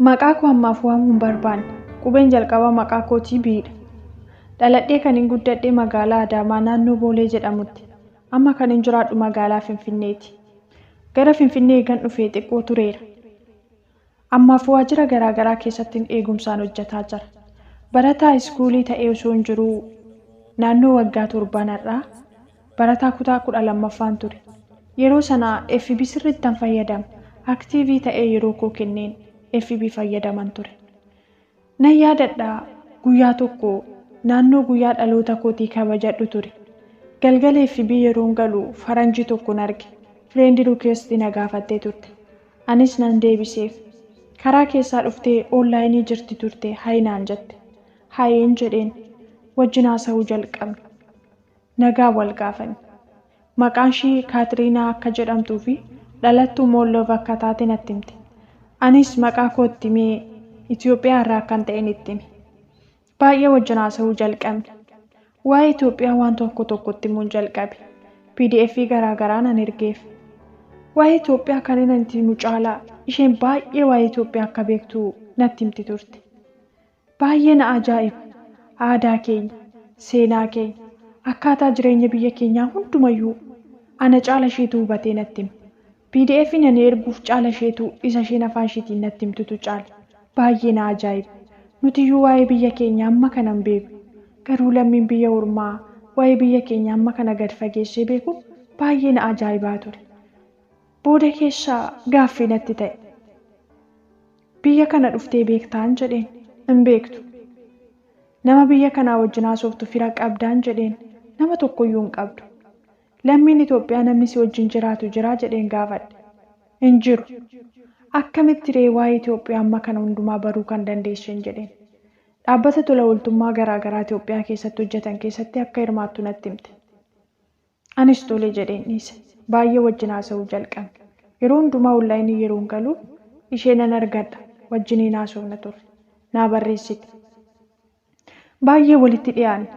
Maqaa koo ammaaf waamuu hin barbaanne. Qubeen jalqabaa maqaa kootii B'dha. Dhaladhee kan hin guddadhe magaalaa Adaamaa naannoo Boolee jedhamutti. Amma kan hin jiraadhu magaalaa Finfinneeti. Gara Finfinnee eegan dhufee xiqqoo tureera. Ammaaf waajjira garaagaraa keessatti eegumsaan hojjetaa jira. Barataa iskuulii ta'ee osoo hin jiruu naannoo waggaa 7 barataa kutaa 12ffaan ture. Yeroo sana FB sirriittan fayyadama. Aktiivii ta'ee yeroo koo kenneen FB fayyadaman ture. Nan yaadadha guyyaa tokko naannoo guyyaa dhaloota kootii kabajadhu ture. Galgala FB yeroon galu faranjii tokkoon arge. Friend request na gaafattee turte. Anis nan deebiseef. Karaa keessaa dhuftee onlaayinii jirti turte hayi naan jette. Hayiin jedheen wajjin haasa'uu jalqabne. Nagaa wal gaafanne. Maqaan ishii Kaatiriinaa akka jedhamtuu fi dhalattuu Moolloof akka taate natti himte. Anis maqaa kootti himee Itoophiyaa irraa kan ta'een itti hime. Baay'ee wajjin haasa'uu jalqabne. Waa'ee Itoophiyaa waan tokkotti himuun jalqabe. PDF garaagaraa nan ergeef. Waa'ee Itoophiyaa kan inni itti himu caalaa isheen baay'ee waa'ee Itoophiyaa akka beektu natti himti turte. Baay'ee na ajaa'iba. Aadaa keenya, seenaa keenya, akkaataa jireenya biyya keenyaa hundumayyuu ana caala isheetu hubatee natti hima. PDF nan erguuf caala isheetu isa isheen afaan isheetiin natti himtutu caala. Baay'ee na ajaa'iba. Nutiyyuu waa'ee biyya keenyaa amma kana hin beeku. Garuu lammiin biyya ormaa waa'ee biyya keenyaa amma kana gad fageessee beeku baay'ee na ajaa'ibaa ture. Booda keessaa gaaffii natti ta'e. Biyya kana dhuftee beektaan jedheen hin beektu. Nama biyya kanaa wajjin haasoftu fira qabdaan jedheen nama tokkoyyuu hin qabdu. Lammiin Itoophiyaa namni si wajjin jiraatu jiraa jedheen gaafadhe. Hin jiru. Akkamitti ree waa'ee Itoophiyaa amma kana hundumaa baruu kan dandeessan jedheen. Dhaabbata tola ooltummaa garaagaraa Itoophiyaa keessatti hojjetan keessatti akka hirmaattu natti himte. Anis tole jedheen dhiise. Baay'ee wajjin haasa'uu jalqabne. Yeroo hundumaa onlaayinii yeroon galu ishee nan argadha. Wajjiniin haasofna ture. Naa barreessite. Baay'ee walitti dhiyaanne.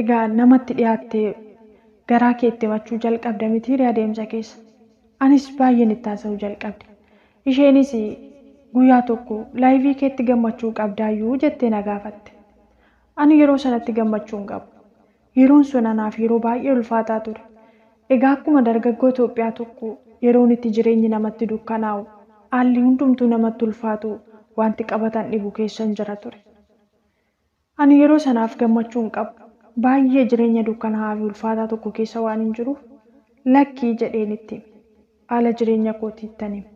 Egaa namatti dhiyaattee garaa keetti himachuu jalqabda mitiiree adeemsa keessa. Anis baay'een itti haasa'uu jalqabde. Isheenis guyyaa tokko laayivii keetti gammachuu qabdaayyuu jettee na gaafatte. Ani yeroo sanatti gammachuu hin qabu. Yeroon sun anaaf yeroo baay'ee ulfaataa ture. Egaa akkuma dargaggoo Itoophiyaa tokko yeroon itti jireenyi namatti dukkanaa'u haalli hundumtuu namatti ulfaatu wanti qabatan dhibu keessan jira ture. Ani yeroo sanaaf gammachuu hin qabu. Baay'ee jireenya dukkanaa'aa fi ulfaataa tokko keessa waan hin jiruuf lakkii jedheen itti hime. Haala jireenya kootiittan hime.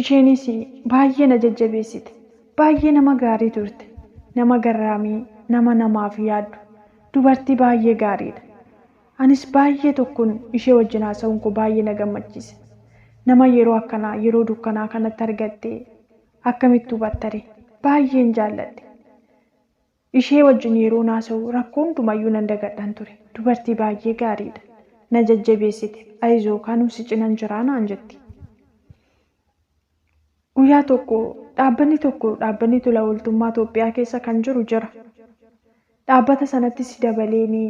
Isheenis baay'ee na jajjabeessite. Baay'ee nama gaarii turte. Nama garraamii, nama namaaf yaaddu. Dubartii baay'ee gaariidha. Anis baay'ee tokkoon ishee wajjin haasa'uun koo baay'ee na gammachiise. Nama yeroo akkanaa yeroo dukkanaa kanatti argattee akkamitti hubattare baay'een jaalladhe. Ishee wajjin yeroo haasa'u rakkoo hundumayyuu nan dagadhan ture. Dubartii baay'ee gaariidha. Na jajjabeessite. Ayizoo kanuu si cinan jiraa naan jetti. Guyyaa tokko dhaabbanni tola ooltummaa Itoophiyaa keessa kan jiru jira. Dhaabbata sanatti si dabaleeni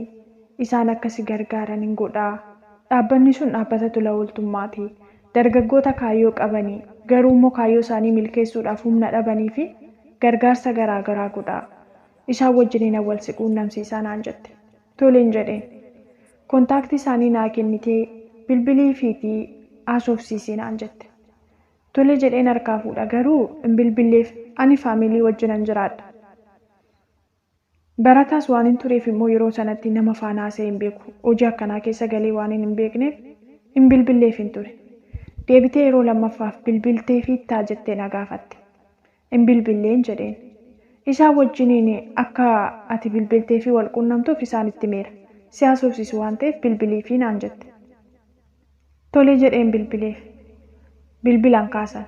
isaan akka si gargaaran hin godhaa. Dhaabbanni sun dhaabbata tola ooltummaati. Dargaggoota kaayyoo qabanii garuu immoo kaayyoo isaanii milkeessuudhaaf humna dhabanii fi gargaarsa garaagaraa godhaa. Isaan wajjiniin wal si quunnamsiisaa naan jette. Toleen jedheen. Kontaaktii isaanii naa kennitee bilbilii fi haasofsiisii naan jette. Tole jedheen harkaa fuudha garuu hin bilbilleef ani faamilii wajjinan jiraadha. Barataas waan hin tureef immoo yeroo sanatti nama faana haasa'ee hin beeku. Hojii akkanaa keessa galee waan hin beekneef hin bilbilleef hin ture. Deebitee yeroo lammaffaaf bilbiltee fiittaa jettee na gaafatte. Hin bilbilleen jedheen. Isaan wajjiniin akka ati bilbiltee fi wal quunnamtuuf isaanitti meera. Si haasofsiisu waan ta'eef bilbilii fi naan jette. Tole jedheen bilbileef. Bilbilaan kaasan.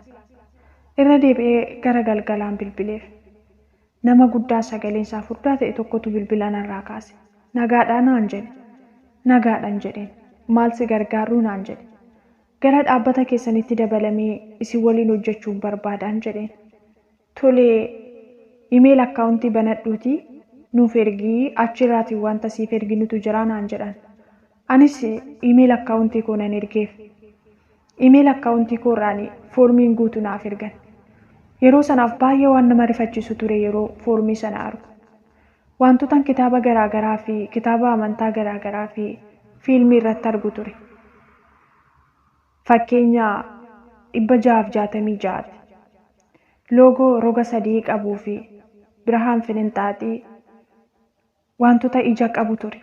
Irra deebi'ee gara galgalaan bilbileef. Nama guddaa sagaleensaa furdaa ta'e tokkotu bilbilaan irraa kaase. Nagaadhaan naan jedhe. Nagaadhaan jedheen. Maal si gargaaruu naan jedhe. Gara dhaabbata keessanitti dabalamee isin waliin hojjechuun barbaadaan jedheen. Tolee iimeeyil akkaawuntii banadhuutii nuuf ergii achirraatii wanta siif erginutu jira naan jedhan. Anis iimeeyil akkaawuntii koo nan ergeef. Iimeeyil akkaawuntii koorraanii foormiin guutuu naaf ergan. Yeroo sanaaf baay'ee waan nama rifachiisu ture yeroo foormii sana argu. Wantoota kitaaba garaagaraa fi kitaaba amantaa garaagaraa fi fiilmii irratti argu ture. Fakkeenya 666 loogoo roga sadii qabuu fi birhaan fininxaaxii wantoota ija qabu ture.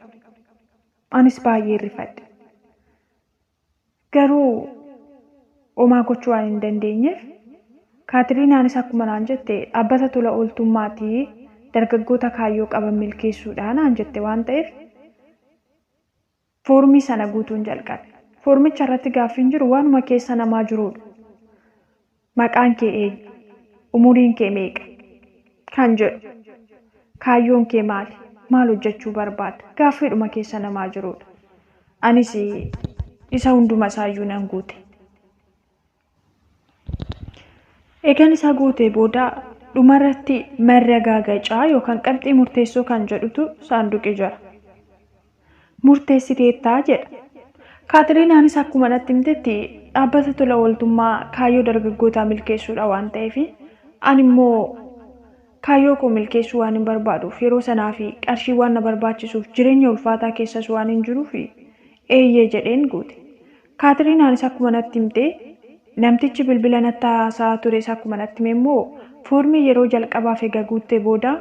Anis baay'ee rifadhe. Garuu homaa gochuu waan hin dandeenyeef Kaatiriinaanis akkuma naan jette dhaabbata tola ooltummaatii dargaggoota kaayyoo qaban milkeessuudhaan naan jette waan ta'eef foormii sana guutuun jalqabe. Foormicha irratti gaaffiin jiru waanuma keessa namaa jirudha. Maqaan kee eenyu? Umuriin kee meeqa? Kan jedhu. Kaayyoon kee maali? Maal hojjechuu barbaadda? Gaaffiidhuma keessa namaa jirudha. Anis isa hunduma isaayyuu nan guute. Eegan isa guutee booda dhumarratti marragaagacaa yookaan qabxii murteessoo kan jedhutu saanduqi jira. Murteessiteettaa jedha. Kaatiriinaanis akkuma natti himtetti dhaabbata tola ooltummaa kaayyoo dargaggootaa milkeessuudha waan ta'eef ani immoo kaayyoo koo milkeessuu waan hin barbaaduuf yeroo sanaa fi qarshii waan na barbaachisuuf jireenya ulfaataa keessas waan hin jiruuf eeyyee jedheen guute. Kaatiriinaanis akkuma natti himte namtichi bilbila natti haasaa tures akkuma natti hime immoo foormii yeroo jalqabaaf egaa guuttee booda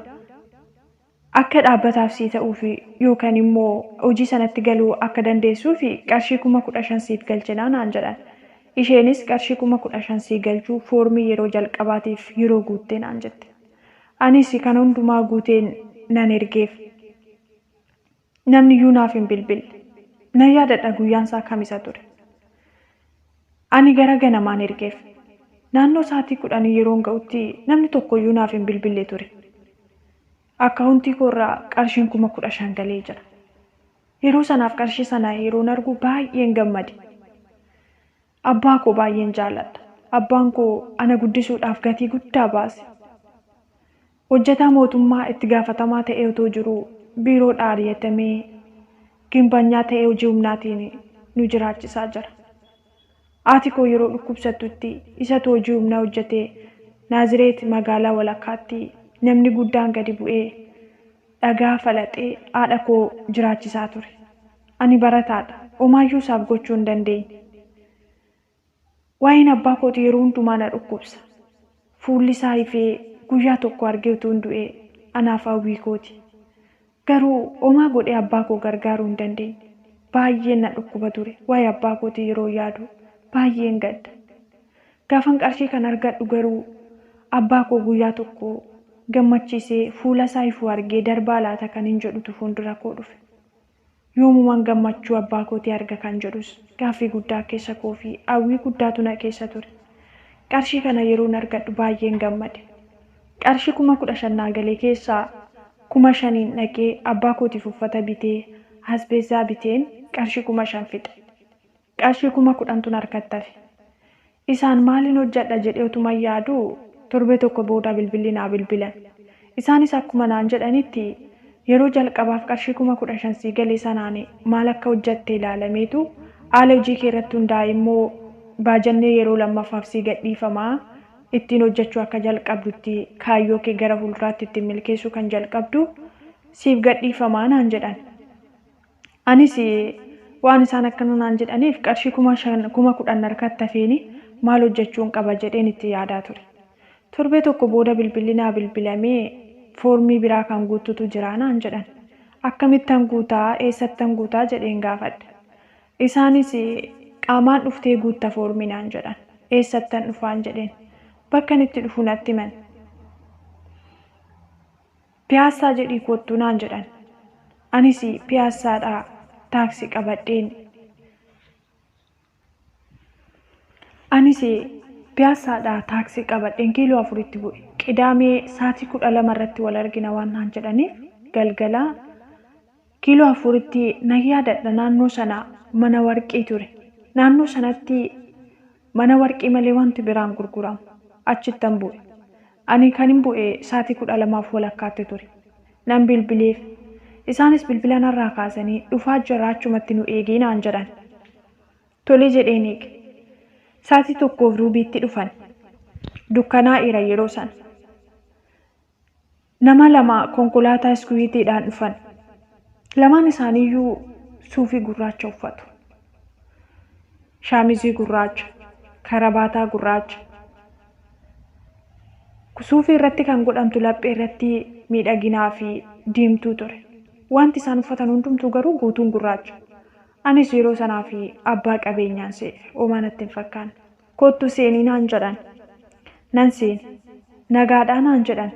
akka dhaabbataaf sii ta'uuf yookaan immoo hojii sanatti galuu akka dandeessuuf qarshii 15,000 siif galchinaa naan jedhan. Isheenis qarshii 15,000 sii galchuu foormii yeroo jalqabaatiif yeroo guuttee naan jette. Anis kan hundumaa guuteen nan ergeef. Namni iyyuu naaf hin bilbille. Nan yaadadha guyyaan isaa kamisa ture. Ani gara ganamaan ergeef. Naannoo sa'aatii 10 yeroon ga'utti namni tokko iyyuu naaf hin bilbille ture. Akkaawuntii koorraa qarshiin 15,000 galee jira. Yeroo sanaaf qarshii sana yeroon argu baay'een gammade. Abbaa koo baay'een jaalladha. Abbaan koo ana guddisuudhaaf gatii guddaa baase. Hojjetaa mootummaa itti gaafatamaa ta'ee otoo jiru biiroodhaa ari'atamee gimbanyaa ta'ee hojii humnaatiin nu jiraachisaa jira. Haati koo yeroo dhukkubsattutti isatu hojii humnaa hojjetee Naazireet magaalaa walakkaatti namni guddaan gadi bu'ee dhagaa falaxee haadha koo jiraachisaa ture. Ani barataadha. Homaayyuu isaaf gochuu hin dandeenye. Waa'een abbaa kooti yeroo hundumaa na dhukkubsa. Fuulli isaa ifee guyyaa tokko argee utuu hin du'ee anaaf hawwii kooti. Garuu homaa godhee abbaa koo gargaaruu hin dandeenye. Baay'een na dhukkuba ture. Waa'ee abbaa kooti yeroo yaadu baay'een gadda. Gaafan qarshii kan argadhu garuu abbaa koo guyyaa tokko gammachiisee fuula isaa ifuu argee darbaa laata kan hin jedhutu fuuldura koo dhufe. Yoomumaan gammachuu abbaa kootii arga kan jedhus gaaffii guddaa keessa koo fi hawwii guddaatu na keessa ture. Qarshii kana yeroon argadhu baay'een gammade. Qarshii 15,000 galee keessaa 5,000 dhaqee abbaa kootiif uffata bitee asbeesaa biteen qarshii 5,000 fixe. Qarshii 10,000 harkatti hafe. Isaan maaliin hojjedha jedhee utuma yaadu torbee tokko booda bilbilli naa bilbilan. Isaanis akkuma naan jedhanitti yeroo jalqabaaf qarshii 15,000 sii galee sanaan maal akka hojjette ilaalameetu haala hojii kee irratti hundaa'e immoo baajannee yeroo lammaffaaf sii gadhiifamaa ittiin hojjechuu akka jalqabdutti kaayyoo kee gara fuulduraatti ittiin milkeessuu kan jalqabdu siif gadhiifamaa naan jedhan. Anis waan isaan akkana naan jedhaniif qarshii 10,000 harkatti hafeeni maal hojjechuun qaba jedheen itti yaadaa ture. Torbee tokko booda bilbilli naa bilbilamee foormii biraa kan guututu jira naan jedhan. Akkamittan guutaa eessattan guutaa jedheen gaafadhe. Isaanis qaamaan dhuftee guutta foormii naan jedhan. Eessattan dhufaan jedheen. Bakkan itti dhufu natti himan. Piyaassaa jedhii kottuu naan jedhan. Anis piyaassaadhaa taaksii qabadheen. Piyaassaadhaa taaksii qabadheen kiiloo 4tti bu'e. Qidaamee sa'aatii 12 irratti wal argina waan naan jedhaniif galgala kiiloo 4tti na yaadadha naannoo sana mana warqii ture. Naannoo sanatti mana warqii malee wanti biraan gurguramu. Achittan bu'e. Ani kan hin bu'e sa'aatii 12 walakkaatti ture. Nan bilbileef. Isaanis bilbila narraa kaasanii dhufaa jira achumatti nu eegii naan jedhan. Tole jedheen eege. Sa'aatii 1 ruubiitti dhufan. dukkanaa'eera yeroo sana. Nama lama konkolaataa iskuwiitiidhaan dhufan. Lamaan isaaniiyyuu suufii gurraacha uffatu. Shaamizii gurraacha, karabaataa gurraacha. Suufii irratti kan godhamtu laphee irratti miidhaginaa fi diimtuu ture. Wanti isaan uffatan hundumtuu garuu guutuun gurraacha. Anis yeroo sanaa fi abbaa qabeenyaan se'e homaa natti hin fakkaanne. Kottu seenii naan jedhan. Nan seene. Nagaadhaa naan jedhan.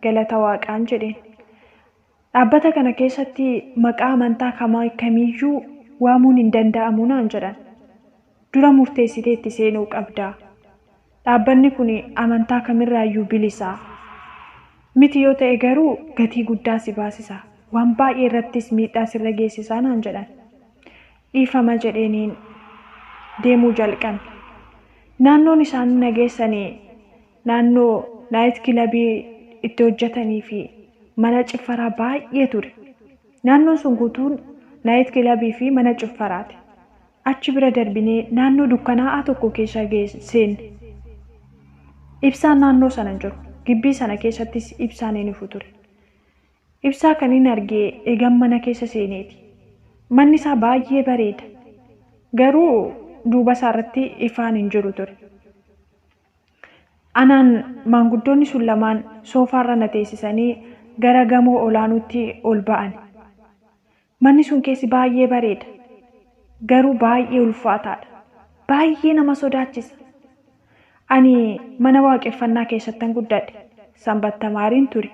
Galata waaqaan jedheen. Dhaabbata kana keessatti maqaa amantaa kamiiyyuu waamuun hin danda'amu naan jedhan. Dura murteessiteetti seenuu qabdaa. Dhaabbanni kun amantaa kamirraayyuu bilisaa. Miti yoo ta'e garuu gatii guddaa si baasisa. Waan baay'ee irrattis miidhaa sirra geessisaa naan jedhan. Dhiifama jedheeniin deemuu jalqabne. Naannoon isaan nageessanii naannoo naayit kilabii itti hojjetanii fi mana ciffaraa baay'ee ture. Naannoon sun guutuun naayit kilabii fi mana ciffaraati. Achi bira darbinee naannoo dukkanaa'aa tokko keessa seenne. Ibsaan naannoo sana hin jiru. Gibbii sana keessattis ibsaan hin ifu ture. Ibsaa kan hin argee eegan mana keessa seeneeti. Manni isaa baay'ee bareeda. Garuu duuba isaarratti ifaan hin jiru ture. Anaan maanguddoonni sun lamaan soofaarra na teessisanii gara gamoo olaanuutti ol ba'an. Manni sun keessi baay'ee bareeda. Garuu baay'ee ulfaataadha. Baay'ee nama sodaachisa. Ani mana waaqeffannaa keessattan guddadhe. Sanbattamaariin ture.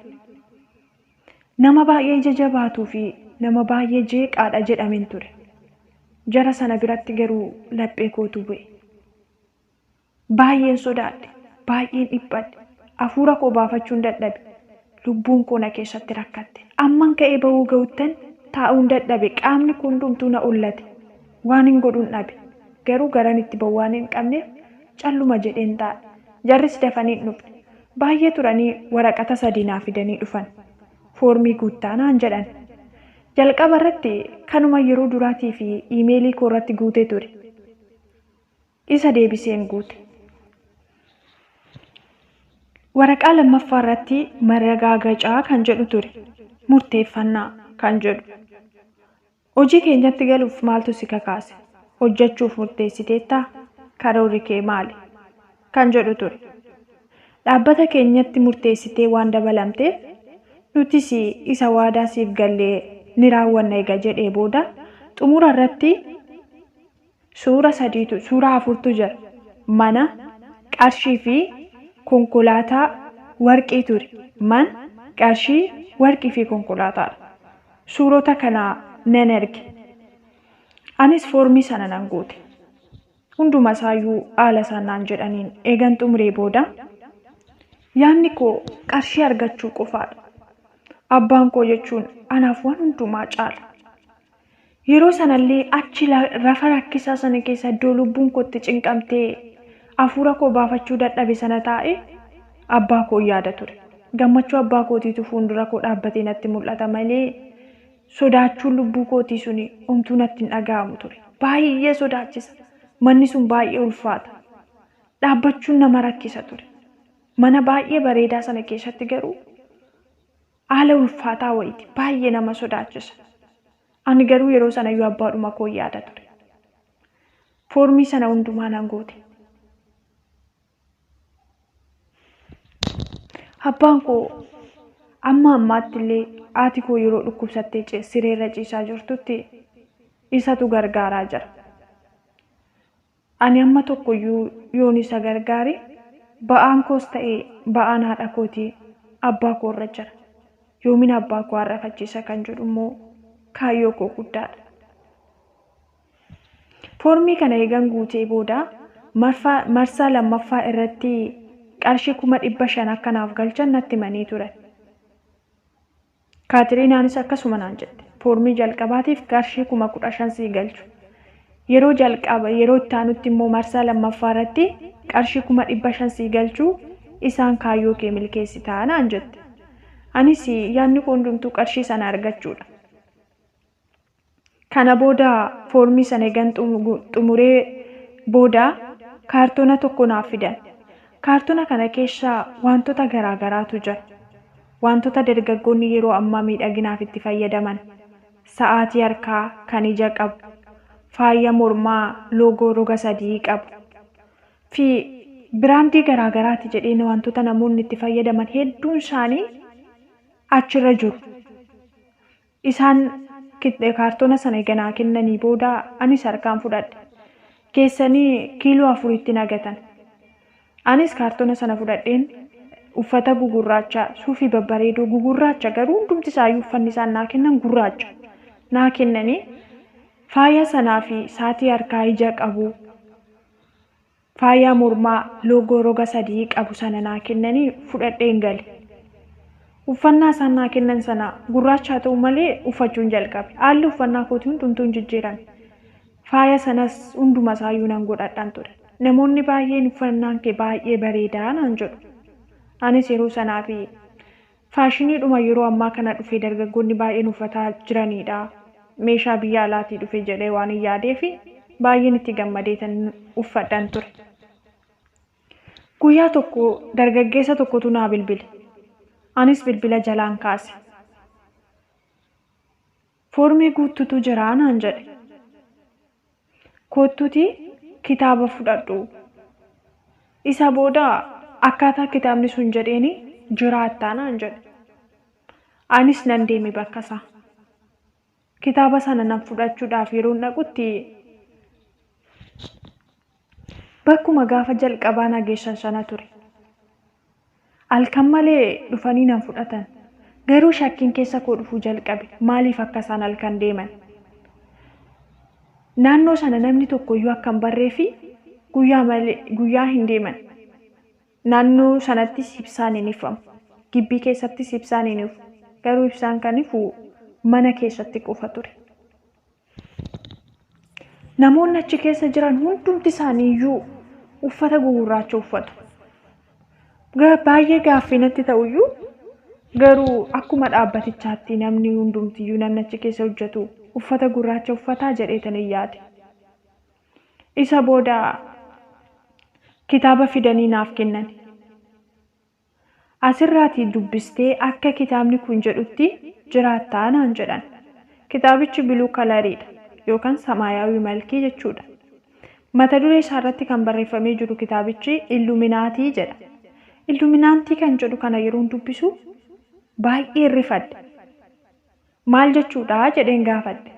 Nama baay'ee jajabaatuu fi nama baay'ee jeeqaadha jedhameen ture. Jara sana biratti garuu laphee kootu bu'e. Baay'een sodaadhe. Baay'een dhiphadhe. Hafuura koo baafachuun dadhabe. Lubbuun koo na keessatti rakkatte. Amman ka'ee bahuu ga'uttan taa'uun dadhabe. Qaamni kun hundumtuu na ullate. Waan hin godhuun dhabe. Garuu garan itti bahu waan hin qabneef calluma jedheen taa'e. Jarris dafanii dhufne. Baay'ee turanii waraqata 3 naa fidanii dhufan. Foormii guuttaa naan jedhan. Jalqaba irratti kanuma yeroo duraatii fi iimeelii koo irratti guutee ture. Isa deebiseen guute. Waraqaa lammaffaa irratti maragaagacaa kan jedhu ture. Murteeffannaa kan jedhu. Hojii keenyatti galuuf maaltu si kakaase? Hojjechuuf murteessiteettaa? Karoorri kee maali? Kan jedhu ture. Dhaabbata keenyatti murteessitee waan dabalamteef nutis isa waadaa siif gallee ni raawwanna eega jedhee booda xumura irratti suura 4tu jira. Mana, qarshii fi konkolaataa warqii ture. Mana, qarshii, warqii fi konkolaataadha. Suurota kana nan erge. Anis foormii sana nan guute. Hunduma isaayyuu haala sanaan jedhaniin eegan xumuree booda yaadni koo qarshii argachuu qofaadha. Abbaan koo jechuun anaaf waan hundumaa caala. Yeroo sanallee achi rafa rakkisaa sana keessa iddoo lubbuun kootti cinqamtee hafuura koo baafachuu dadhabe sana taa'e abbaa koo yaada ture. Gammachuu abbaa kootiitu fuuldura koo dhaabbatee natti mul'ata malee sodaachuun lubbuu kootii suni homtuu natti hin dhaga'amu ture. Baay'ee sodaachisa. Manni sun baay'ee ulfaata. Dhaabbachuun nama rakkisa ture. Mana baay'ee bareedaa sana keessatti garuu haala ulfaataa wayiiti. Baay'ee nama sodaachisa. Ani garuu yeroo sana iyyuu abbaadhuma koo yaada ture. Foormii sana hundumaa nan guute. Abbaan koo amma ammaatti illee haati koo yeroo dhukkubsattee sireerra ciisaa jirtutti isatu gargaaraa jira. Ani amma tokkoyyuu yoon isa gargaare ba'aan koos ta'ee ba'aan haadha kootii abbaa koo irra jira. Yoomin abbaa koo harrafachiisa kan jedhu immoo kaayyoo koo guddaadha. Foormii kana eegan guutee booda marsaa lammaffaa irratti qarshii 500 akkanaaf galchan natti himanii turan. Kaatiriinaanis akkasuma naan jette. Foormii jalqabaatiif qarshii 15,000 sii galchu. Yeroo itti aanutti immoo marsaa lammaffaa irratti qarshii 500 sii galchuu isaan kaayyoo kee milkeessitaa naan jette. Anis yaadni koo hundumtuu qarshii sana argachuudha. Kana booda foormii sana eegan xumuree booda kaartoona tokko naaf fidan. Kaartuna kana keessa wantoota garaagaraatu jira. Wantoota dargaggoonni yeroo ammaa miidhaginaaf itti fayyadaman. Sa'aatii harkaa kan ija qabu. Faaya mormaa loogoo roga sadii qabu. Fi biraandii garaagaraati jedheen wantoota namoonni itti fayyadaman hedduun isaanii achirra jiru. Isaan kaartona sana ganaa kennanii booda anis harkaan fudhadhe. Keessanii kiiloo 4 itti nagatan. Anis kaartona sana fudhadheen uffata gugurraacha suufii babbareedoo gugurraacha garuu hundumti isaayyuu uffanni isaan naa kennan gurraacha. Naa kennanii faaya sanaa fi sa'aatii harkaa ija qabu. Faaya mormaa loogoo roga sadii qabu sana naa kennanii fudhadheen gale. Uffannaa isaan naa kennan sana gurraacha ta'u malee uffachuun jalqabe. Haalli uffannaa kootii hundumtuun jijjiirame. Faaya sanas hunduma isaayyuu nan godhadhaan ture. Namoonni baay'een uffannaan kee baay'ee bareedaa naan jedhu. Anis yeroo sanaa fi faashiniidhuma yeroo ammaa kana dhufee dargaggoonni baay'een uffataa jiranidha. Meeshaa biyya alaatii dhufe jedhee waan hin yaadee fi baay'een itti gammadeetan uffadhaan ture. Guyyaa tokko dargaggeessa tokkotu naa bilbile. Anis bilbila jalaan kaase. Foormii guutuutu jira naan jedhe. Kottuuti kitaaba fudhadhu. Isa booda akkaataa kitaabni sun jedheeni jiraattaa naan jedhe. Anis nan deeme bakka isaa. Kitaaba sana nan fudhachuudhaaf yeroo dhaqutti bakkuma gaafa jalqabaa nageessan sana ture. Halkan malee dhufanii nan fudhatan. Garuu shakkiin keessa koo dhufuu jalqabe. Maaliif akka isaan halkan deeman? Naannoo sana namni tokkoyyuu akka hin barree fi guyyaa hin deeman. Naannoo sanatti ibsaan hin ifamu. Gibbii keessatti ibsaan hin ifu. Garuu ibsaan kan ifu mana keessatti qofa ture. Namoonni achi keessa jiran hundumti isaaniiyyuu uffata gugurraacha uffatu. Baay'ee gaaffii natti ta'uyyuu garuu akkuma dhaabbatichaatti namni hundumtiyyuu namni achi keessa hojjetu uffata gurraacha uffataa jedheetan hin yaade. Isa booda kitaaba fidanii naaf kennan. Asirraatii dubbistee akka kitaabni kun jedhutti jiraattaa naan jedhan. Kitaabichi biluu kalariidha yookaan samaayaawii malkii jechuudha. Mata duree isaarratti kan barreeffamee jiru kitaabichi Illuminaatii jedha. Illuminaatii kan jedhu kana yeroo dubbisu baay'ee rifadhe. Maal jechuudha jedheen gaafadhe.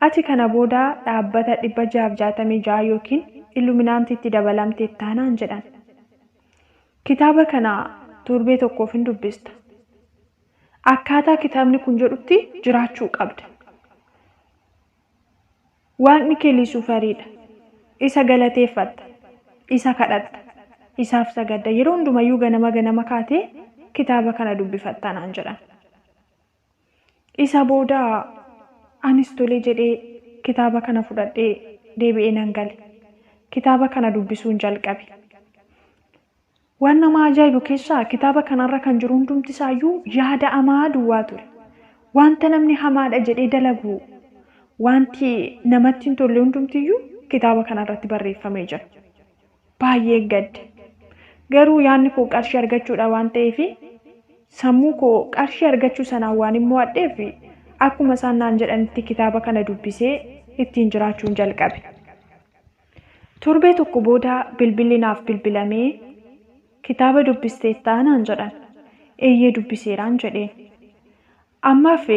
Ati kana booda dhaabbata 666 yookiin Illuminaatiitti dabalamteettaa naan jedhan. Kitaaba kana torbee tokkoof hin dubbista. Akkaataa kitaabni kun jedhutti jiraachuu qabda. Waaqni kee Luusiferiidha. Isa galateeffatta. Isa kadhatta. Isaaf sagadda. Yeroo hundumayyuu ganama kaatee kitaaba kana dubbifattaa naan jedhan. Isa booda anis tolee jedhee kitaaba kana fudhadhee deebi'ee nan gale. Kitaaba kana dubbisuun jalqabe. Waan nama ajaa'ibu keessaa kitaaba kanarra kan jiru hundumti isaayyuu yaada hamaa duwwaa ture. Wanta namni hamaadha jedhee dalagu wanti namatti hin tolle hundumtiyyuu kitaaba kanarratti barreeffamee jira. Baay'ee gadde. Garuu yaadni koo qarshii argachuudha waan ta'eef sammuu koo qarshii argachuu sanaan waan immoo addeef akkuma isaan naan jedhanitti kitaaba kana dubbisee ittiin jiraachuun jalqabe. Torbee tokko booda bilbilli naaf bilbilamee kitaaba dubbisteettaa naan jedhan. Eeyyee dubbiseeraan jedheen. Ammaaf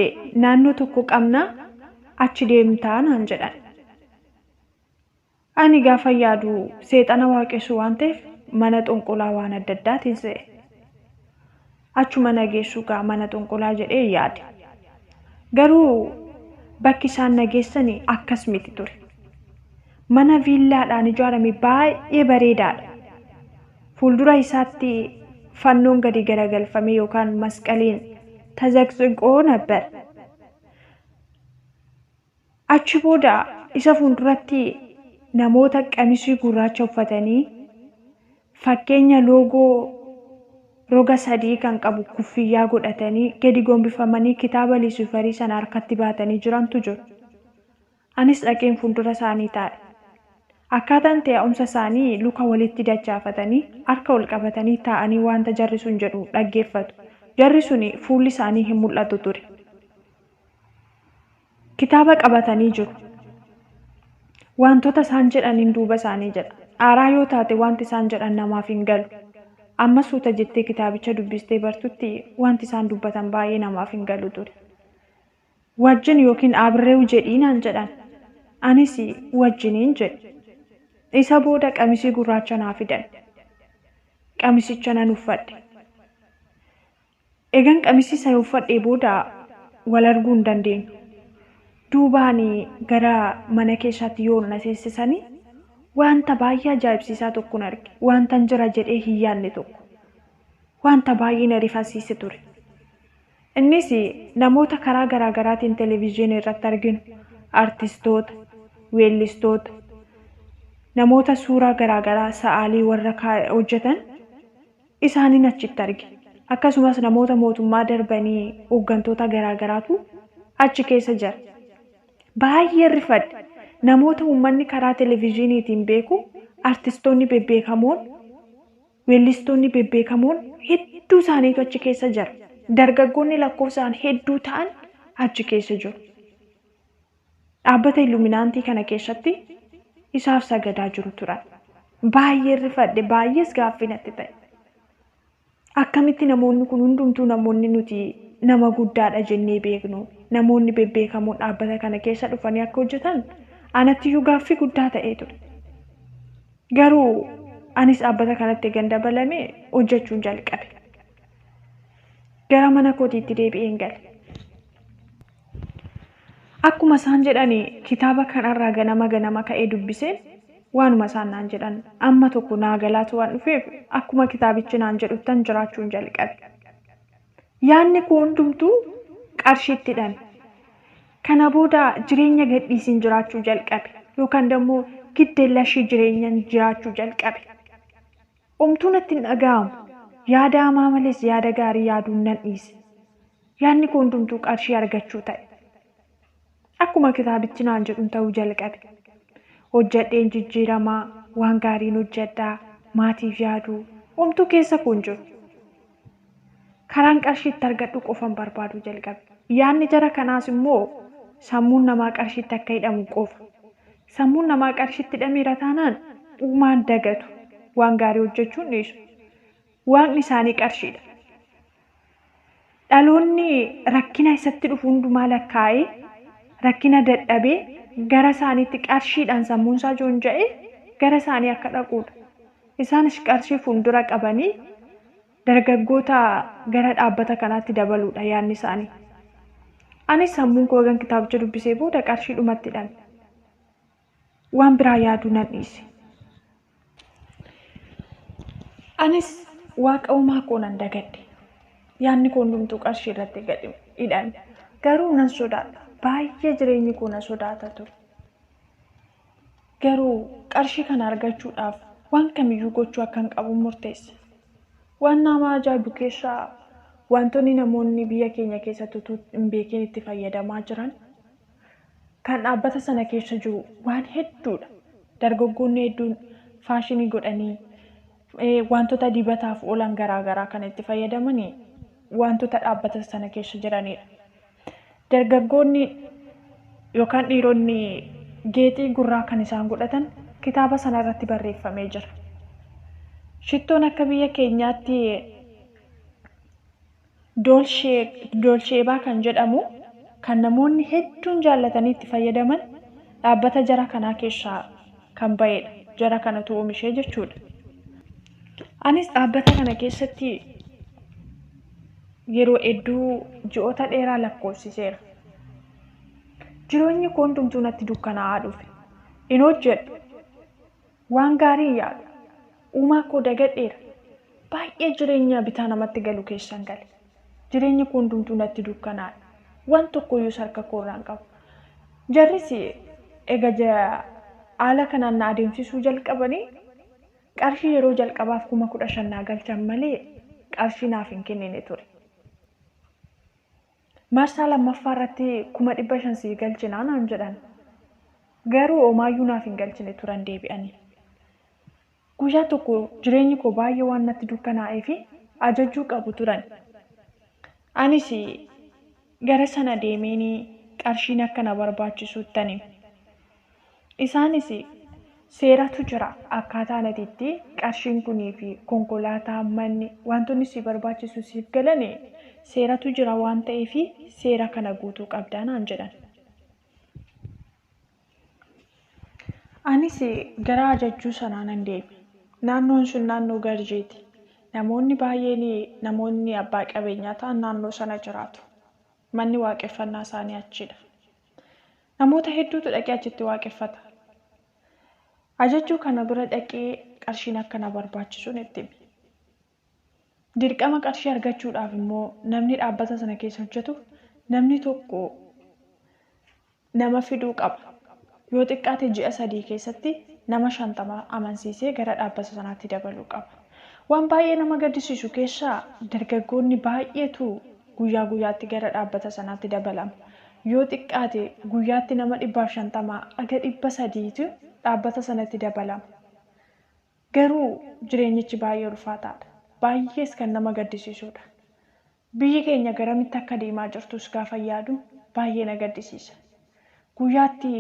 naannoo tokko qabna achi deemtaa naan jedhan. Ani gaafa yaadu seexana waaqessu waan ta'eef mana xonqolaa waan adda addaatiin se'e. Achuma nageessuu gaa mana xonqolaa jedhee yaade. Garuu bakki isaan nageessanii akkas miti ture. Mana viillaadhaan ijaarame baay'ee bareedaadha. Fuuldura isaatti fannoon gadi garagalfamee yookaan masqaliin tazaqsiqoo nabbar. Achi booda isa fuulduratti namoota qamisii gurraacha uffatanii fakkeenya loogoo roga sadii kan qabu kuffiyyaa godhatanii gadi gombifamanii kitaaba Luusiferii sana harkatti baatanii jirantu jiru. Anis dhaqeen fuuldura isaanii taa'e. Akkaataan taa'umsa isaanii luka walitti dachaafatanii harka ol qabatanii taa'anii wanta jarri sun jedhu dhaggeeffatu. Jarri sun fuulli isaanii hin mul'atu ture. Kitaaba qabatanii jiru. Wantoota isaan jedhaniin duuba isaanii jedha. Aaraa yoo taate wanti isaan jedhan namaaf hin galu. Amma suuta jettee kitaabicha dubbistee bartutti wanti isaan dubbatan baay'ee namaaf hin galu ture. Wajjin yookiin abreewu jedhiinaan jedhan. Anis wajjiniin jedhe. Isa booda qamisii gurraacha naa fidan. Qamisicha nan uffadhe. Egan qamisii sana uffadhee booda wal arguu hin dandeenyu. Duubaan gara mana keessaatti yoo na seensisanii wanta baay'ee ajaa'ibsiisaa tokkoon arge. Wanta jira jedhee hin yaadne tokko. Wanta baay'ee na rifaasiise ture. Innis namoota karaa garaagaraatiin televezyiinii irratti arginu. Artistoota, weellistoota, namoota suuraa garaagaraa sa'aalii warra hojjetan isaaniin achitti arge. Akkasumas namoota mootummaa darbanii hooggantoota garaagaraatu achi keessa jira. Baay'ee rifadhe. Namoota uummanni karaa televezyiiniitiin beeku, artistoonni bebbeekamoon, weellistoonni bebbeekamoon hedduu isaaniitu achi keessa jira. Dargaggoonni lakkoofsaan hedduu ta'an achi keessa jiru. Dhaabbata Illuminaantii kana keessatti isaaf sagadaa jiru turan. Baay'ee rifadhe, baay'ees gaaffii natti ta'e. Akkamitti namoonni kun hundumtuu namoonni nuti nama guddaadha jennee beeknu, namoonni bebbeekamoon dhaabbata kana keessa dhufanii akka hojjetan anattiyyuu gaaffii guddaa ta'ee ture. Garuu anis dhaabbata kanatti egan dabalamee hojjechuun jalqabe. Gara mana kootiitti deebi'een gale. Akkuma isaan jedhanii kitaaba kanarraa ganama ka'ee dubbiseen waanuma isaan naan jedhan amma tokko naa galaatu waan dhufeef akkuma kitaabichi naan jedhuttan jiraachuun jalqabe. Yaanni koo hundumtuu qarshiitti hidhame. Kana booda jireenya gadhiisiin jiraachuu jalqabe yookaan immoo giddeellashii jireenyaan jiraachuu jalqabe. Omtuu natti hin dhaga'amu. Yaada hamaa malees yaada gaarii yaaduun nan dhiise. Yaanni koo hundumtuu qarshii argachuu ta'e. Akkuma kitaabichi naan jedhuun ta'uu jalqabe. Hojjedheen jijjiiramaa, waan gaariin hojjedhaa, maatiif yaaduu, omtuu keessa koo hin jiru. Karaan qarshiitti argadhu qofan barbaaduu jalqabe. Yaanni jara kanaas immoo sammuun namaa qarshiitti akka hidhamu qofa. Sammuun namaa qarshiitti hidhameera taanaan uumaan dagatu waan gaarii hojjechuun dhiisu. Waaqni isaanii qarshiidha. Dhaloonni rakkina isatti dhufu hundumaa lakkaa'ee rakkina dadhabee gara isaaniitti qarshiidhaan sammuun isaa joonja'ee gara isaanii akka dhaquudha. Isaanis qarshii fuuldura qabanii dargaggoota gara dhaabbata kanaatti dabaluudha yaadni isaanii. Anis sammuun koo egan kitaabicha dubbisee booda qarshii dhumatti hidhame. Waan biraa yaaduu nan dhiise. Anis waaqa uumaa koo nan dagadhe. Yaadni koo hundumtuu qarshii irratti hidhame. Garuu nan sodaadha. Baay'ee jireenyi koo na sodaata ture. Garuu qarshii kana argachuudhaaf waan kamiyyuu gochuu akkan qabu murteesse. Waan nama ajaa'ibu keessaa wantoonni namoonni biyya keenya keessatti utuu hin beekin itti fayyadamaa jiran kan dhaabbata sana keessa jiru waan hedduudha. Dargaggoonni hedduun faashinii godhanii wantoota dibataaf oolan garaagaraa kan itti fayyadamanii wantoota dhaabbata sana keessa jiranidha. Dargaggoonni yookaan dhiironni geexii gurraa kan isaan godhatan kitaaba sana irratti barreeffamee jira. Shittoon akka biyya keenyaatti doolsheebaa kan jedhamu kan namoonni hedduun jaallatanii itti fayyadaman dhaabbata jara kanaa keessaa kan ba'edha. Jara kanatu oomishee jechuudha. Anis dhaabbata kana keessatti yeroo hedduu ji'oota dheeraa lakkoofsiseera. Jireenyi koo hundumtuu natti dukkanaa'aa dhufe. Hin hojjedhu. Waan gaarii yaadu. Uumaa koo dagadheera. Baay'ee jireenya bitaa namatti galu keessan gale. Jireenyi koo hundumtuu natti dukkanaa'e. Waan tokkoyyuu harka koo irraan qabu. Jarris egaa haala kanaan na adeemsisuu jalqabanii qarshii yeroo jalqabaaf 15,000 naa galchan malee qarshii naaf hin kennine ture. Marsaa lammaffaa irratti 500 sii galchinaa naan jedhan. Garuu omaayyuu naaf hin galchine turan deebi'anii. Guyyaa tokko jireenyi koo baay'ee waan natti dukkanaa'ee fi ajajuu qabu turan. Anis gara sana deemeenii qarshiin akka na barbaachisuuttani. Isaanis seeratu jira akkaataa natiitti qarshiin kunii fi konkolaataa manni wantoonni si barbaachisu siif galane seeratu jira waan ta'eef seera kana guutuu qabdaa naan jedhan. Anis gara ajajjuu sanaa nan deeme. Naannoon sun naannoo Garjeeti. Namoonni baay'een namoonni abbaa qabeenyaa ta'an naannoo sana jiraatu. Manni waaqeffannaa isaanii achidha. Namoota hedduutu dhaqee achitti waaqeffata. Ajajjuu kana bira dhaqee qarshiin akka na barbaachisuun itti hime. Dirqama qarshii argachuudhaaf immoo namni dhaabbata sana keessa hojjetu namni tokko nama fiduu qaba. Yoo xiqqaate ji'a 3 keessatti nama 50 amansiisee gara dhaabbata sanaatti dabaluu qaba. Waan baay'ee nama gaddisiisu keessaa dargaggoonni baay'eetu guyyaa guyyaatti gara dhaabbata sanaatti dabalamu. Yoo xiqqaate guyyaatti nama 150 aga 300tu dhaabbata sanatti dabalamu. Garuu jireenyichi baay'ee ulfaataadha. Baay'ees kan nama gaddisiisudha. Biyyi keenya garamitti akka deemaa jirtus gaafa yaadu baay'ee na gaddisiisa. Guyyaatti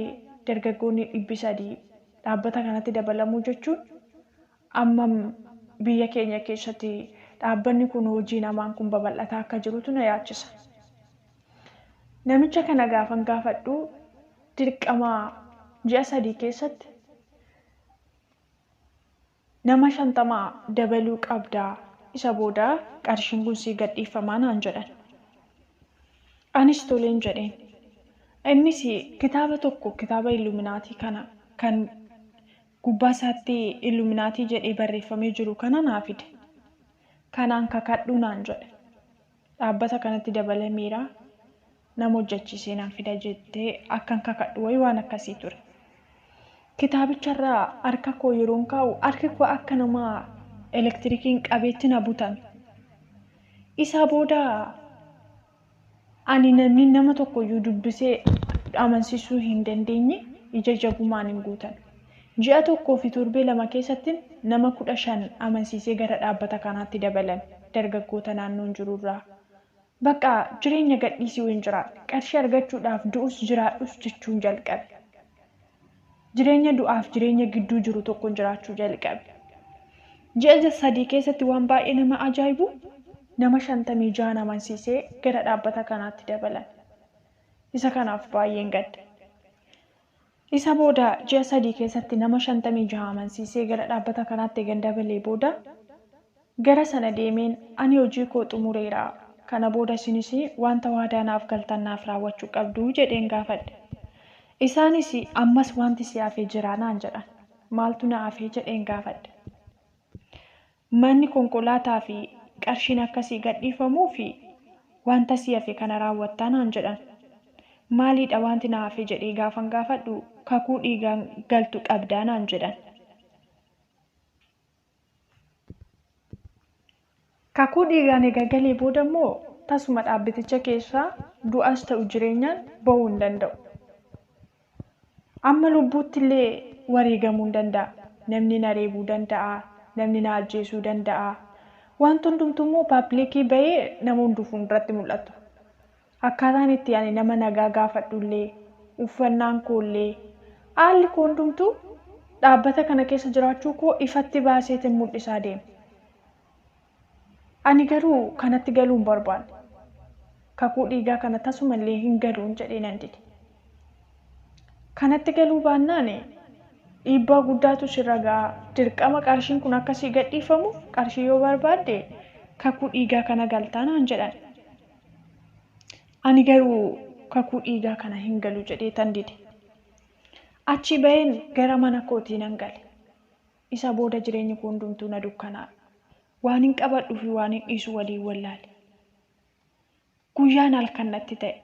dargaggoonni 300 dhaabbata kanatti dabalamuu jechuun amma biyya keenya keessatti dhaabbanni kun hojii namaan kun babal'ataa akka jirutu na yaachisa. Namicha kana gaafan gaafadhu dirqama ji'a 3 keessatti nama 50 dabaluu qabdaa isa booda qarshiin kun sii gadhiifamaa naan jedhan. Anis toleen jedheen. Innis kitaaba tokko kitaaba Illuminaatii kana kan gubbaa isaatti Illuminaatii jedhee barreeffamee jiru kana naa fide. Kanaan kakadhu naan jedhe. Dhaabbata kanatti dabalameera nama hojjechiisee naan fida jettee akkan kakadhu wayii waan akkasii ture. Kitaabicharraa harka koo yeroon kaa'u harki koo akka nama elektirikiin qabeetti na butame. Isaa booda ani namni nama tokkoyyuu dubbisee amansiisuu hin dandeenye ija jabumaan hin guutan. Ji'a 1 fi torbee 2 keessatti nama 15 amansiisee gara dhaabbata kanaatti dabalame dargaggoota naannoon jirurraa. Bakka jireenya gadhiisii hin jiraadhu. Qarshii argachuudhaaf du'us jiraadhus jechuun jalqabe. Jireenya du'aaf jireenya gidduu jiru tokko jiraachuu jalqabe. Ji'a 3 keessatti waan baay'ee nama ajaa'ibu nama 56 amansiisee gara dhaabbata kanaatti dabalame. Isa kanaaf baay'een gadda. Isa booda ji'a 3 keessatti nama 56 amansiisee gara dhaabbata kanaatti eegan dabalee booda gara sana deemeen ani hojii koo xumureera. Kana booda isinis wanta waadaa naaf galtan naaf raawwachuu qabdu jedheen gaafadhe. Isaanis ammas wanti si hafee jira naan jedhan. Maaltu na hafee jedheen gaafadhe. Manni konkolaataa fi qarshiin akkasii gadhiifamuu fi wanta si hafe kana raawwattaa naan jedhan. Maaliidha wanti na hafee jedhee gaafan gaafadhu kakuu dhiigaan galtu qabdaa naan jedhan. Kakuu dhiigaan egaa galee booda immoo tasuma dhaabbaticha keessaa du'as ta'u jireenyaan bahuu hin danda'u. Amma lubbuutti illee wareegamuu hin danda'a. Namni na reebuu danda'a. Namni na ajjeesuu danda'a. Wanti hundumtuu immoo paappilikii bahee nama hunduu fuulduratti mul'atu. Akkaataan itti ani nama nagaa gaafadhu illee uffannaan koo illee haalli koo hundumtuu dhaabbata kana keessa jiraachuu koo ifatti baaseetiin mul'isaa deema. Ani garuu kanatti galuu hin barbaanne. Kakuu dhiigaa kana tasumallee hin galuun jedhee nan dide. Kanatti galuu baannaan dhiibbaa guddaatu sirra ga'a. Dirqama qarshiin kun akkasii gadhiifamu qarshii yoo barbaadde kakuu dhiigaa kana galtaa naan jedhan. Ani garuu kakuu dhiigaa kana hin galu jedhee tan dide. Achi baheen gara mana kootii nan gale. Isa booda jireenyi koo hundumtuu na dukkanaa'e. Waan hin qabadhuu fi waan hin dhiisu waliin wallaale. Guyyaan halkan natti ta'e.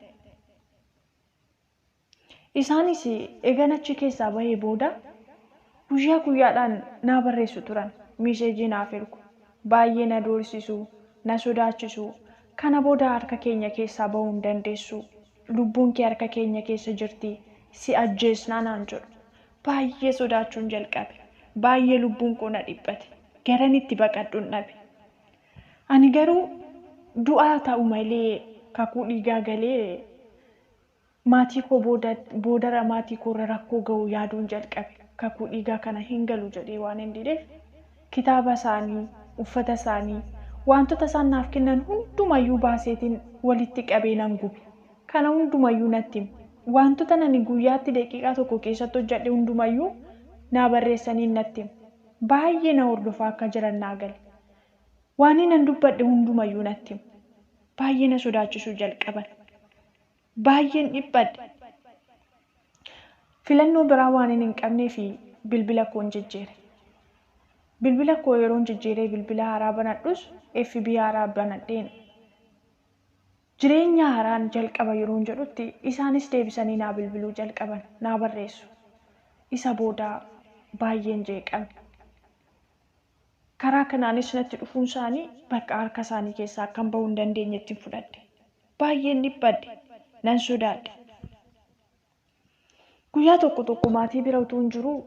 Isaanis eegan achi keessaa bahee booda guyyaa guyyaadhaan na barreessu turan. Miseejii naaf ergu. Baay'ee na doorsisu, na sodaachisu. Kana booda harka keenya keessaa bahuu hin dandeessu. Lubbuun kee harka keenya keessa jirti. Si ajjeesnaa naan jedhu. baay'ee sodaachuun jalqabe. Baay'ee lubbuun koo na dhiphate. Garan itti baqadhuun dhabe. Ani garuu du'aa ta'u malee kakuu dhiigaa galee maatii koo boodara maatii koorra rakkoo ga'u yaaduun jalqabe. Kakuu dhiigaa kana hin galu jedhee waan hin dideef kitaaba isaanii, uffata isaanii, wantoota isaan naaf kennan hundumayyuu baaseetiin walitti qabee nan gube. Kana hundumayyuu natti himu. Wantoota nani guyyaatti daqiiqaa tokko keessatti hojjedhe hundumayyuu naa barreessanii natti himu. Baay'ee na hordofaa akka jiran naa gale. Waan nan dubbadhe hundumayyuu natti himu. Baay'ee na sodaachisuu jalqaban. Baay'een dhiphadhe. Filannoo biraa waan hin qabnee fi bilbila koon jijjiire. Bilbila koo yeroon jijjiiree bilbila haaraa banadhus FB haaraa banadheen. Jireenya haaraan jalqaba yeroon jedhutti isaanis deebisanii naa bilbiluu jalqaban, naa barreessu. Isa booda baay'een jeeqame. Karaa kanaanis natti dhufuun isaanii bakka harka isaanii keessaa akkan bahuu hin dandeenyetti fudhadhe. Baay'een dhiphadhe, nan sodaadhe. Guyyaa tokko maatii bira utuu hin jiruu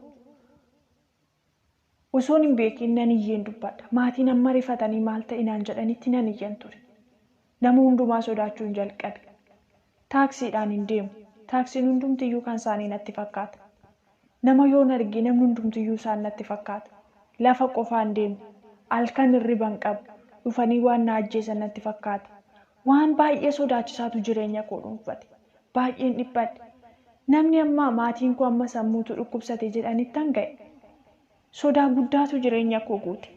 osoon hin beekin nan iyyeen dubbadha. Maatiin amma rifatanii maal ta'inaan jedhanitti nan iyyan ture. Nama hundumaa sodaachuun jalqabe. Taaksiidhaan hin deemu. Taaksiin hundumtiyyuu kan isaanii natti fakkaata. Nama yoon arge namni hundumtiyyuu isaan natti fakkaata. Lafa qofaan deemu. Halkan hirriban qabu. Dhufanii waan na ajjeesan natti fakkaata. Waan baay'ee sodaachisaatu jireenya koo dhuunfate. Baay'een dhiphadhe. Namni amma maatiin koo amma sammuutu dhukkubsate jedhanitti hanga'e. Sodaa guddaatu jireenya koo guute.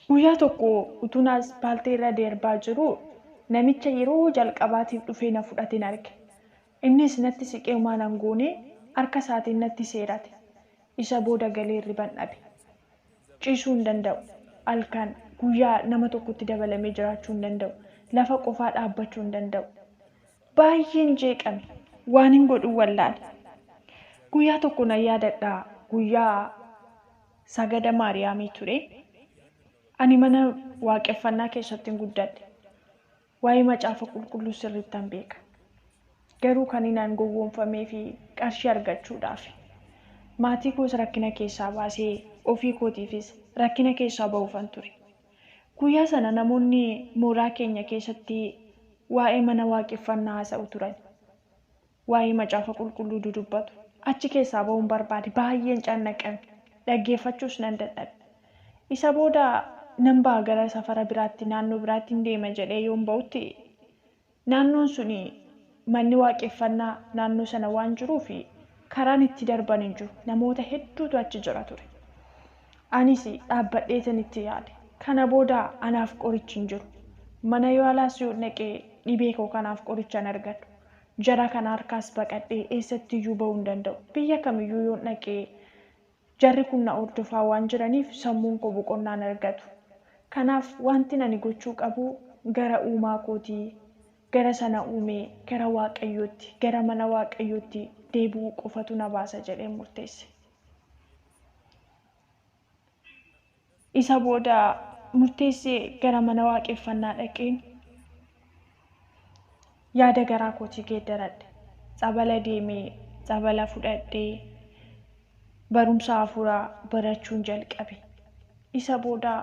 Guyyaa tokko utuun asfaaltii irra darbaa jiru namicha yeroo jalqabaatiif dhufee na fudhateen arge. Innis natti siqee maanan goonee harka isaatiin natti seerate. Isa booda galee hirriban dhabe. Ciisuu hin danda'u. Halkan guyyaa nama tokkotti dabalamee jiraachuu hin danda'u. Lafa qofaa dhaabbachuu hin danda'u. Baay'een jeeqame. Waan hin godhu wallaale. Guyyaa tokko nan yaadadha. Guyyaa sagada Maariyaamii ture. Ani mana waaqeffannaa keessatti guddadhe. Waa'ee macaafa qulqulluu sirriittan beeka. Garuu kan inaan gowwoomfamee fi qarshii argachuudhaaf. Maatii koos rakkina keessaa baasee ofii kootiifis rakkina keessaa ba'uufan ture. Guyyaa sana namoonni mooraa keenya keessatti waa'ee mana waaqeffannaa haasa'u turan. Waa'ee macaafa qulqulluu dudubbatu. Achi keessaa ba'uun barbaade baay'een cannaqame. Dhaggeeffachuus nan dadhabe. Isa booda nan ba'a gara safara biraatti naannoo biraatti hin deema jedhee yoon ba'utti naannoon suni manni waaqeffannaa naannoo sana waan jiruuf karaan itti darban hin jiru. Namoota hedduutu achi jira ture. Anis dhaabbadheetan itti yaade. Kana booda anaaf qorichi hin jiru. Mana yaalaas yoo dhaqee dhibee koo kanaaf qoricha hin argadhu. Jara kana harkaas baqadhee eessatti iyyuu ba'uu hin danda'u. Biyya kamiyyuu yoo dhaqee jarri kun na hordofaa waan jiraniif sammuun koo boqonnaa hin argatu. Kanaaf wanti ani gochuu qabu gara uumaa kootii, gara sana uumee, gara waaqayyootti, gara mana waaqayyootti deebi'uu qofatu na baasa jedhee murteesse. Isa booda murteessee gara mana waaqeffannaa dhaqeen yaada garaa kootii geeddaradhe. Tsabala deemee, tsabala fudhadhee, barumsa hafuuraa barachuun jalqabe. Isa booda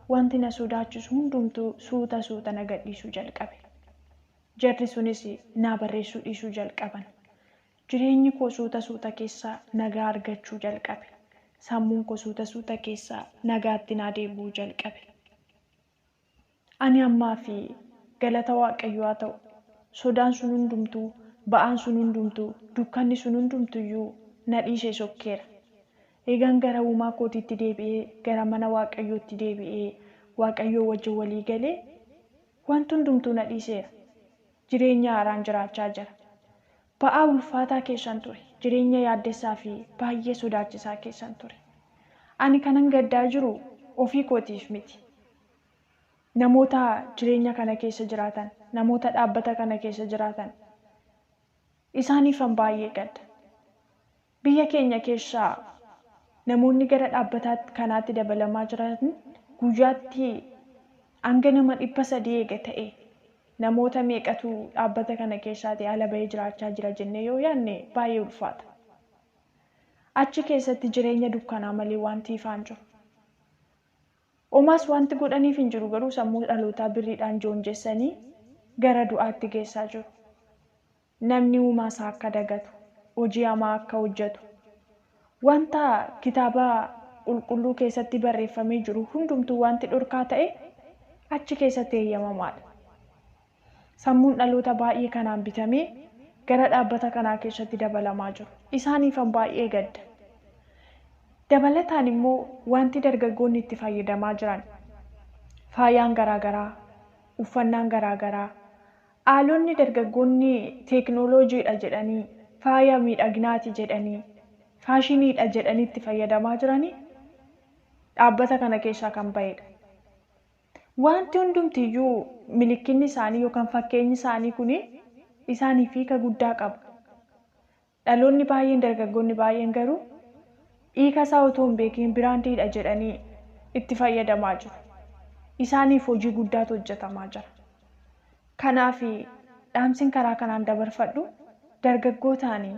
wanti na sodaachisu hundumtuu suuta na gadhiisuu jalqabe. Jarri sunis na barreessuu dhiisuu jalqaban. Jireenyi koo suuta keessaa nagaa argachuu jalqabe. Sammuun koo suuta keessaa nagaatti na deebi'uu jalqabe. Ani ammaa fi galata waaqayyoo haa ta'u. Sodaan sun hundumtuu, ba'aan sun hundumtuu, dukkanni sun hundumtuyyuu na dhiisee sokkeera. Eegan gara uumaa kootiitti deebi'ee, gara mana waaqayyootti deebi'ee, waaqayyoo wajjin walii galee wanti hundumtuu na dhiiseera. Jireenya haaraan jiraachaa jira. Ba'aa ulfaataa keessan ture. Jireenya yaaddessaa fi baay'ee sodaachisaa keessan ture. Ani kanan gaddaa jiru ofii kootiif miti. Namoota jireenya kana keessa jiraatan, namoota dhaabbata kana keessa jiraatan isaaniifan baay'ee gadda. Biyya keenya keessaa namoonni gara dhaabbata kanaatti dabalamaa jiran guyyaatti hanga nama 300 eega ta'e namoota meeqatu dhaabbata kana keessaatti ala bahee jiraachaa jira jennee yoo yaadne baay'ee ulfaata. achi keessatti jireenya dukkanaa malee wanti ifaan jiru. Omaas wanti godhaniif hin jiru garuu sammuu dhalootaa birriidhaan joonjessanii gara du'aatti geessaa jiru. Namni uumaasaa akka dagatu, hojii hamaa akka hojjetu, wanta kitaaba qulqulluu keessatti barreeffamee jiru hundumtuu wanti dhorkaa ta'e achi keessatti eeyyamamaadha. Sammuun dhaloota baay'ee kanaan bitamee gara dhaabbata kanaa keessatti dabalamaa jiru. Isaaniifan baay'ee gadda. Dabalataan immoo wanti dargaggoonni itti fayyadamaa jiran faayaan garaagaraa, uffannaan garaagaraa, haalonni dargaggoonni teeknooloojiidha jedhanii, faaya miidhaginaati jedhanii, faashiniidha jedhanii itti fayyadamaa jiranii dhaabbata kana keessaa kan ba'edha. Wanti hundumtiyyuu milikinni isaanii yookaan fakkeenyi isaanii kun isaaniif hiika guddaa qaba. Dhaloonni baay'een dargaggoonni baay'een garuu hiika isaa otoo hin beekin biraandiidha jedhanii itti fayyadamaa jiru. Isaaniif hojii guddaatu hojjetamaa jira. Kanaaf dhaamsiin karaa kanaan dabarfadhu dargaggootaanii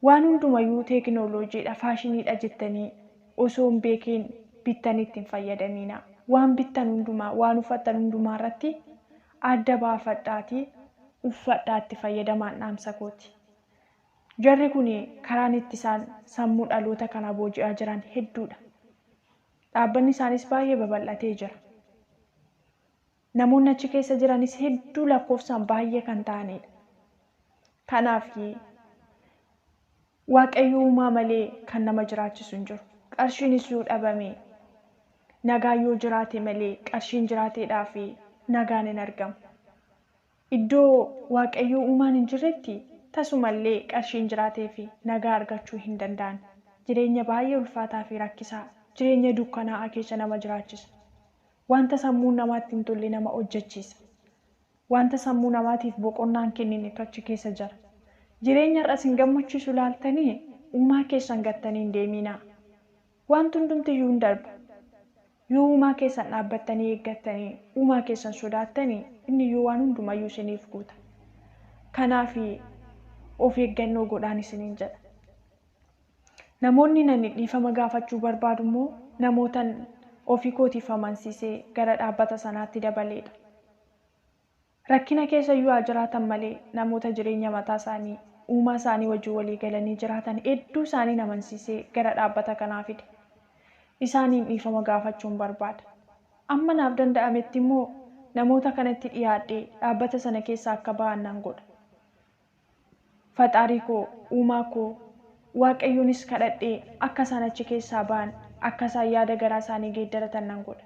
waan hundumayyuu teeknooloojiidha, faashiniidha jettanii osoo hin beekin bittanii ittiin fayyadamina. Waan bittan hundumaa, waan uffattan hundumaa irratti adda baafadhaatii uffadhaatti fayyadamaan dhaamsa kooti. Jarri kun karaan itti isaan sammuu dhaloota kana booji'aa jiran hedduudha. Dhaabbanni isaanis baay'ee babal'atee jira. Namoonni achi keessa jiranis hedduu lakkoofsaan baay'ee kan ta'anidha. Kanaaf Waaqayyo uumaa malee kan nama jiraachisu hin jiru. Qarshiinis yoo dhabame nagaan yoo jiraate malee qarshiin jiraateedhaaf nagaan hin argamu. Iddoo Waaqayyo uumaan hin jirretti tasumallee qarshiin jiraatee fi nagaa argachuu hin danda'an. Jireenya baay'ee ulfaataa fi rakkisaa, jireenya dukkanaa'aa keessa nama jiraachisa. Wanta sammuu namaatti hin tolle nama hojjechiisa. Wanta sammuu namaatiif boqonnaan kenninetu achi keessa jira. Jireenya irras hin gammachiisu laaltanii uumaa keessan gattanii hin deeminaa. Wanti hundumtiyyuu hin darba. Yoo uumaa keessan dhaabbattanii eeggattanii, uumaa keessan sodaattanii inni yoo waan hundumayyuu isiniif guuta. Kanaaf of eeggannoo godhaan isiniin jedha. Namoonni nan dhiifama gaafachuu barbaadu immoo namoota ofii kootiif amansiisee gara dhaabbata sanaatti dabaleedha. Rakkina keessa yoo jiraatan malee namoota jireenya mataa isaanii, uumaa isaanii wajjin walii galanii jiraatan hedduu isaanii amansiisee gara dhaabbata kanaa fide. Isaaniin dhiifama gaafachuun barbaada. Amma naaf danda'ametti immoo namoota kanatti dhiyaadhee dhaabbata sana keessaa akka ba'an nan godha. Faxaarii koo, uumaa koo, Waaqayyoonis kadhadhee akka isaan achi keessaa ba'an, akka isaan yaada garaa isaanii geeddaratan nan godha.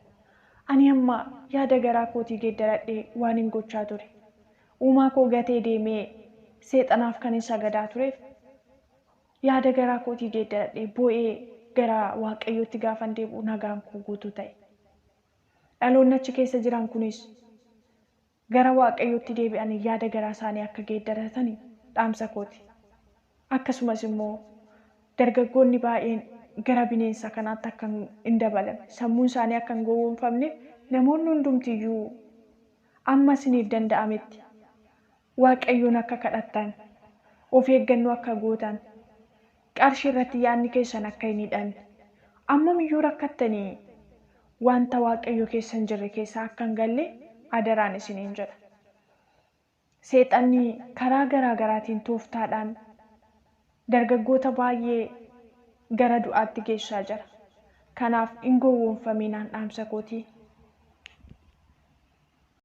Ani amma yaada garaa kootii geeddaradhee waan hin gochaa ture. Uumaa koo gatee deemee seexanaaf kan hin sagadaa tureef yaada garaa kootii geeddaradhee boo'ee gara Waaqayyootti gaafan deebi'u nagaan koo guutuu ta'e. Dhaloonni achi keessa jiran kunis gara Waaqayyootti deebi'anii yaada garaa isaanii akka geeddaratanii dhaamsa kooti. Akkasumas immoo dargaggoonni baay'een gara bineensa kanaatti akka hin dabalamne, sammuun isaanii akka hin gowwoomfamne namoonni hundumtiyyuu amma isiniif danda'ametti Waaqayyoon akka kadhattan, of eeggannoo akka gootan, qarshii irratti yaadni keessan akka hin hidhanne, ammamiyyuu rakkattanii wanta Waaqayyo keessa hin jirre keessaa akka hin galle adaraan isiniin jedha. Seexanni karaa garaa garaatiin tooftaadhaan dargaggoota baay'ee gara du'aatti geessaa jira. Kanaaf hin gowwoomfaminaan dhaamsa kooti